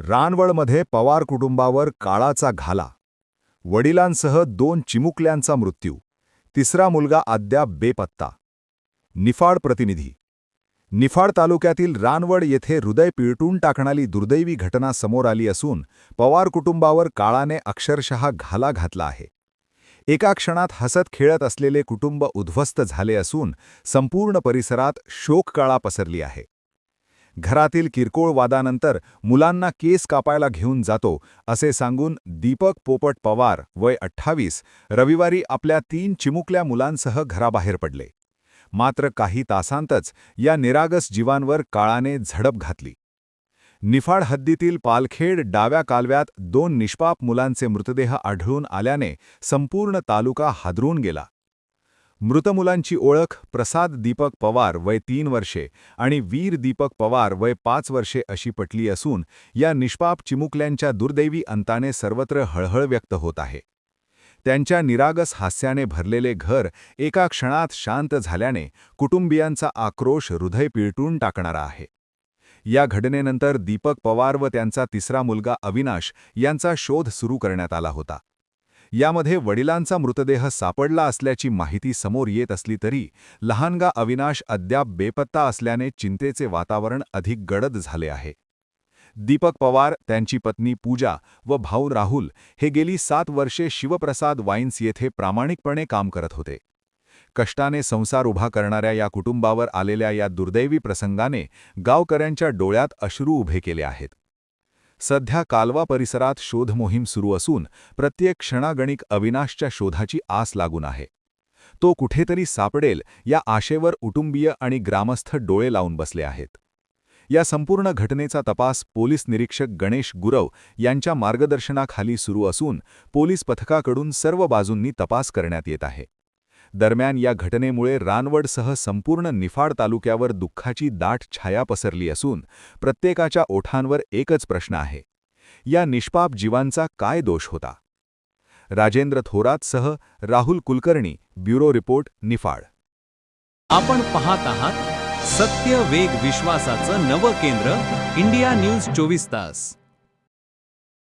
रानवळमध्ये पवार कुटुंबावर काळाचा घाला. वडिलांसह 2 चिमुकल्यांचा मृत्यू. तिसरा मुलगा अद्याप बेपत्ता. निफाड प्रतिनिधी. निफाड तालुक्यातील रानवड येथे हृदय पिळटून टाकणारी दुर्दैवी घटना समोर आली असून पवार कुटुंबावर काळाने अक्षरशः घाला घातला आहे. एका क्षणात हसत खेळत असलेले कुटुंब उद्ध्वस्त झाले असून संपूर्ण परिसरात शोककळा पसरली आहे. घरातील किरकोळ वादानंतर मुलांना केस कापायला घेऊन जातो असे सांगून दीपक पोपट पवार वय 28 रविवारी आपल्या 3 चिमुकल्या मुलांसह घराबाहेर पडले. मात्र काही तासांतच या निरागस जीवांवर काळाने झडप घातली. निफाड हद्दीतील पालखेड डाव्या कालव्यात 2 निष्पाप मुलांचे मृतदेह आढळून आल्याने संपूर्ण तालुका हादरून गेला. मृत मुलांची ओळख प्रसाद दीपक पवार वय 3 वर्षे आणि वीर दीपक पवार वय 5 वर्षे अशी पटली असून या निष्पाप चिमुकल्यांच्या दुर्दैवी अंताने सर्वत्र हळहळ व्यक्त होत आहे. त्यांच्या निरागस हास्याने भरलेले घर एका क्षणात शांत झाल्याने कुटुंबियांचा आक्रोश हृदय पिळटून टाकणारा आहे. या घटनेनंतर दीपक पवार व त्यांचा तिसरा मुलगा अविनाश यांचा शोध सुरू करण्यात आला होता. यामध्ये वडिलांचा मृतदेह सापडला असल्याची माहिती समोर येत असली तरी लहानगा अविनाश अद्याप बेपत्ता असल्याने चिंतेचे वातावरण अधिक गडद झाले आहे. दीपक पवार, त्यांची पत्नी पूजा व भाऊ राहुल हे गेली 7 वर्षे शिवप्रसाद वाईन्स येथे प्रामाणिकपणे काम करत होते. कष्टाने संसार उभा करणाऱ्या या कुटुंबावर आलेल्या या दुर्दैवी प्रसंगाने गावकऱ्यांच्या डोळ्यात अश्रू उभे केले आहेत. सध्या कालवा परिसरात शोध मोहीम सुरू असून प्रत्येक क्षणागणिक अविनाशच्या शोधाची आस लागून आहे. तो कुठेतरी सापडेल या आशेवर कुटुंबीय आणि ग्रामस्थ डोळे लावून बसले आहेत. या संपूर्ण घटनेचा तपास पोलीस निरीक्षक गणेश गुरव यांच्या मार्गदर्शनाखाली सुरू असून पोलीस पथकाकडून सर्व बाजूंनी तपास करण्यात येत आहे. दरम्यान या घटनेमुळे रानवडसह संपूर्ण निफाड तालुक्यावर दुःखाची दाट छाया पसरली असून प्रत्येकाच्या ओठांवर एकच प्रश्न आहे: या निष्पाप जीवांचा काय दोष होता? राजेंद्र थोरातसह राहुल कुलकर्णी, ब्युरो रिपोर्ट, निफाड. आपण पाहत आहात सत्य, वेग, विश्वासाचं नवं केंद्र, इंडिया न्यूज 24 तास.